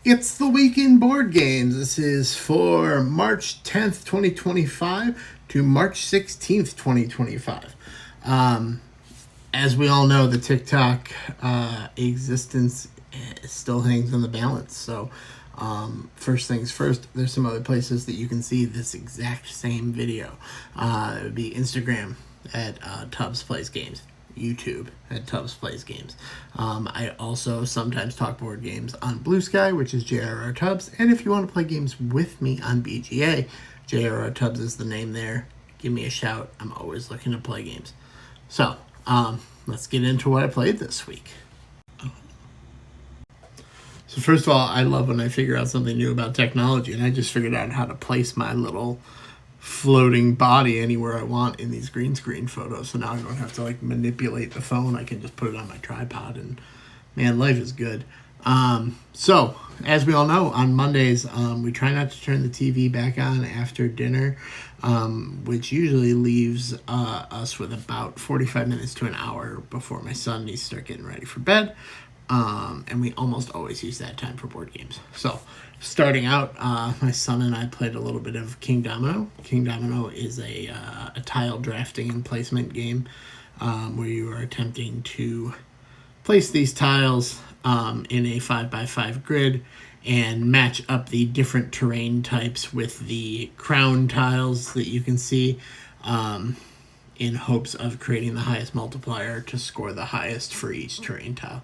It's the week in board games. This is for March 10th, 2025 to March 16th, 2025. As we all know, the TikTok existence still hangs in the balance. So, first things first, there's some other places that you can see this exact same video. It would be Instagram at Tubbs Plays Games. YouTube at Tubbs Plays Games. I also sometimes talk board games on Blue Sky, which is JRR Tubbs. And if you want to play games with me on BGA, JRR Tubbs is the name there. Give me a shout. I'm always looking to play games. So, let's get into what I played this week. So first of all, I love when I figure out something new about technology, and I just figured out how to place my little floating body anywhere I want in these green screen photos. So now I don't have to manipulate the phone. I can just put it on my tripod, and man, life is good. So as we all know, on Mondays, we try not to turn the TV back on after dinner, which usually leaves us with about 45 minutes to an hour before my son needs to start getting ready for bed. And we almost always use that time for board games. So starting out, my son and I played a little bit of King Domino. King Domino is a tile drafting and placement game where you are attempting to place these tiles in a 5x5 grid and match up the different terrain types with the crown tiles that you can see in hopes of creating the highest multiplier to score the highest for each terrain tile.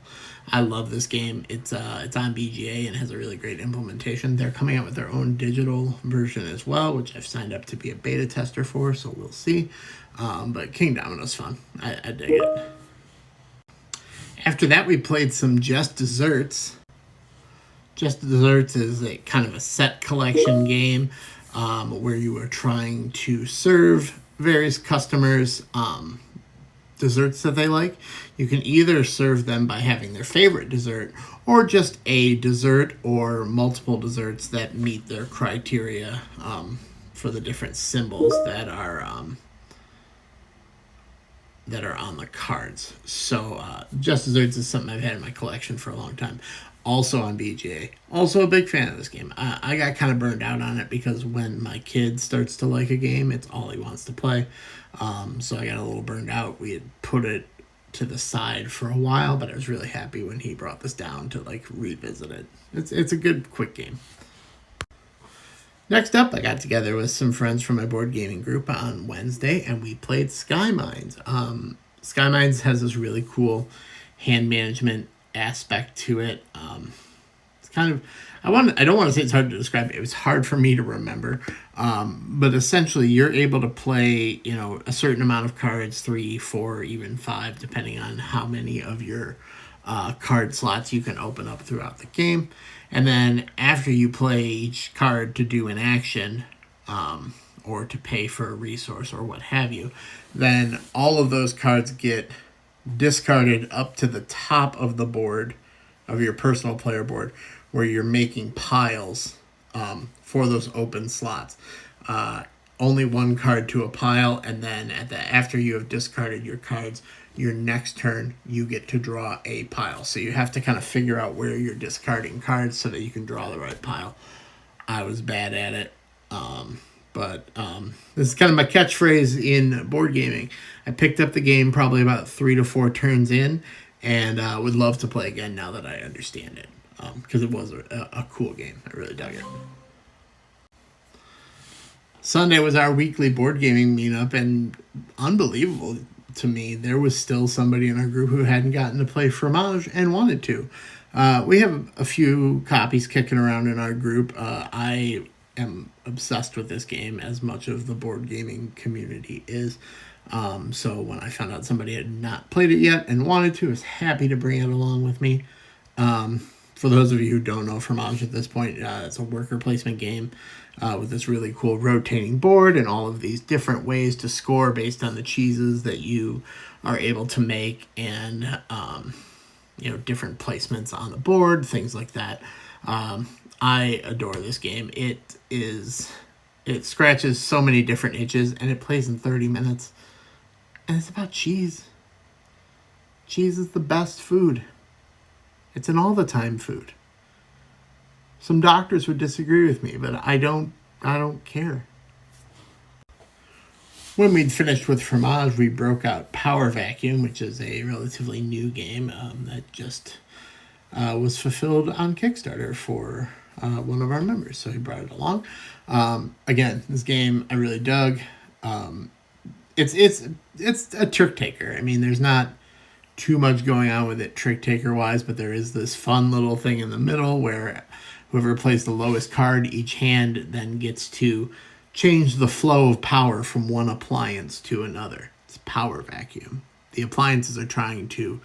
I love this game. It's on BGA and has a really great implementation. They're coming out with their own digital version as well, which I've signed up to be a beta tester for, so we'll see. But King Domino's fun. I dig it. After that, we played some Just Desserts. Just Desserts is a kind of a set collection game where you are trying to serve various customers desserts that they like. You can either serve them by having their favorite dessert or just a dessert or multiple desserts that meet their criteria for the different symbols that are on the cards. So Just Desserts is something I've had in my collection for a long time. Also on BGA. Also a big fan of this game. I got kind of burned out on it because when my kid starts to like a game, it's all he wants to play. So I got a little burned out. We had put it to the side for a while, but I was really happy when he brought this down to revisit it. It's a good, quick game. Next up, I got together with some friends from my board gaming group on Wednesday, and we played Sky Mines. Sky Mines has this really cool hand management aspect to it. It's kind of, I don't want to say it's hard to describe it. It was hard for me to remember. But essentially you're able to play, a certain amount of cards, 3, 4, even 5, depending on how many of your card slots you can open up throughout the game. And then after you play each card to do an action, or to pay for a resource or what have you, then all of those cards get discarded up to the top of the board, of your personal player board, where you're making piles for those open slots. Only one card to a pile, and then after you have discarded your cards, your next turn you get to draw a pile. So you have to kind of figure out where you're discarding cards so that you can draw the right pile. I was bad at it. But this is kind of my catchphrase in board gaming. I picked up the game probably about 3 to 4 turns in, and would love to play again now that I understand it, because it was a cool game. I really dug it. Sunday was our weekly board gaming meetup, and unbelievable to me, there was still somebody in our group who hadn't gotten to play Fromage and wanted to. We have a few copies kicking around in our group. I am obsessed with this game, as much of the board gaming community is. So when I found out somebody had not played it yet and wanted to, I was happy to bring it along with me. For those of you who don't know Fromage at this point, it's a worker placement game with this really cool rotating board and all of these different ways to score based on the cheeses that you are able to make, and different placements on the board, things like that. I adore this game. It scratches so many different itches, and it plays in 30 minutes. And it's about cheese. Cheese is the best food. It's an all-the-time food. Some doctors would disagree with me, but I don't care. When we'd finished with Fromage, we broke out Power Vacuum, which is a relatively new game that just was fulfilled on Kickstarter for one of our members. So he brought it along. Again, this game I really dug. It's a trick taker. I mean, there's not too much going on with it trick taker wise, but there is this fun little thing in the middle where whoever plays the lowest card each hand then gets to change the flow of power from one appliance to another. It's Power Vacuum. The appliances are trying to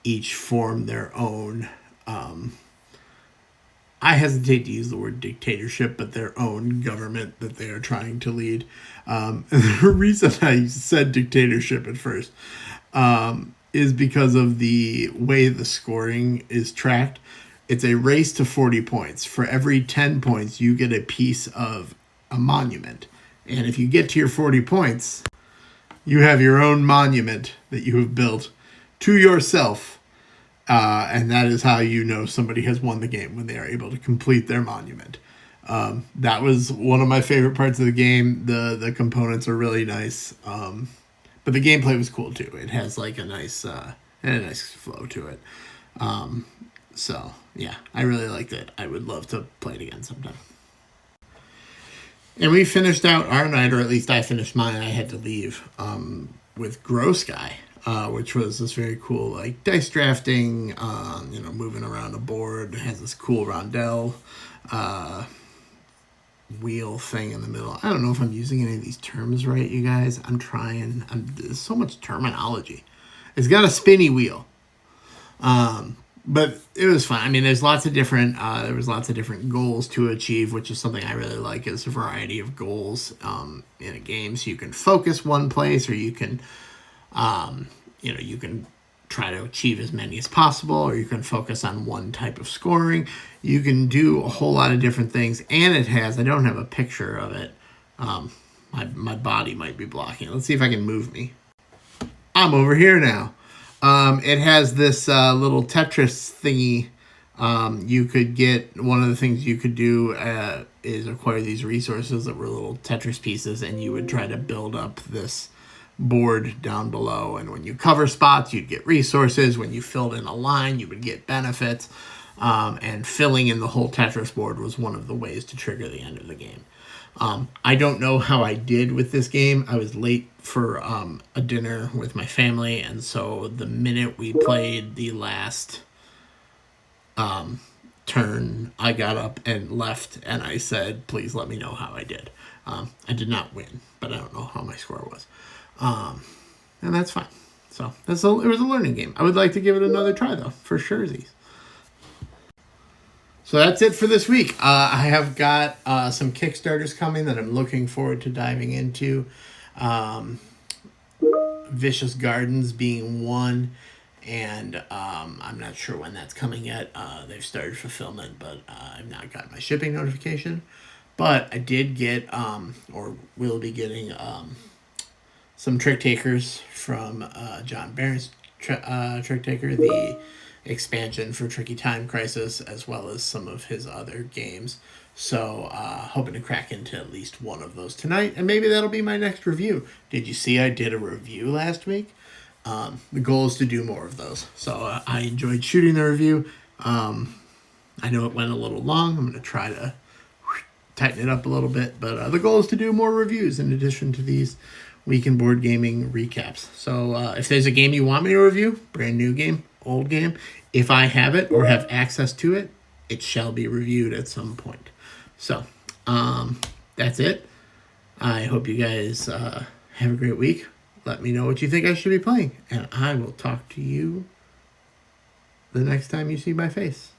each form their own, I hesitate to use the word dictatorship, but their own government that they are trying to lead. And the reason I said dictatorship at first is because of the way the scoring is tracked. It's a race to 40 points. For every 10 points, you get a piece of a monument. And if you get to your 40 points, you have your own monument that you have built to yourself. And that is how you know somebody has won the game, when they are able to complete their monument. That was one of my favorite parts of the game. The components are really nice. But the gameplay was cool too. It has like a nice flow to it. So yeah, I really liked it. I would love to play it again sometime. And we finished out our night, or at least I finished mine. I had to leave with Grow Sky, which was this very cool like dice drafting, moving around a board. It has this cool rondelle wheel thing in the middle. I don't know if I'm using any of these terms right, you guys. I'm trying. There's so much terminology. It's got a spinny wheel. But it was fun. I mean, there was lots of different goals to achieve, which is something I really like, is a variety of goals in a game. So you can focus one place, or you can, you can try to achieve as many as possible, or you can focus on one type of scoring. You can do a whole lot of different things. And it has, I don't have a picture of it. My body might be blocking it. Let's see if I can move me. I'm over here now. It has this little Tetris thingy. You could get, one of the things you could do is acquire these resources that were little Tetris pieces, and you would try to build up this board down below. And when you cover spots, you'd get resources. When you filled in a line, you would get benefits. And filling in the whole Tetris board was one of the ways to trigger the end of the game. I don't know how I did with this game. I was late for a dinner with my family, and so the minute we played the last turn, I got up and left, and I said, please let me know how I did. I did not win, but I don't know how my score was. And that's fine. So it was a learning game. I would like to give it another try, though, for sure. So that's it for this week. I have got some Kickstarters coming that I'm looking forward to diving into. Vicious Gardens being one, and I'm not sure when that's coming yet. They've started fulfillment, but I've not got my shipping notification. But I did get, or will be getting, some Trick Takers from John Barron's Trick Taker, the expansion for Tricky Time Crisis, as well as some of his other games. So hoping to crack into at least one of those tonight, and maybe that'll be my next review. Did you see I did a review last week? The goal is to do more of those. So I enjoyed shooting the review. I know it went a little long. I'm going to try to tighten it up a little bit, but the goal is to do more reviews in addition to these Week in Board Gaming recaps. So if there's a game you want me to review, brand new game, old game, if I have it or have access to it, it shall be reviewed at some point. So that's it. I hope you guys have a great week. Let me know what you think I should be playing, and I will talk to you the next time you see my face.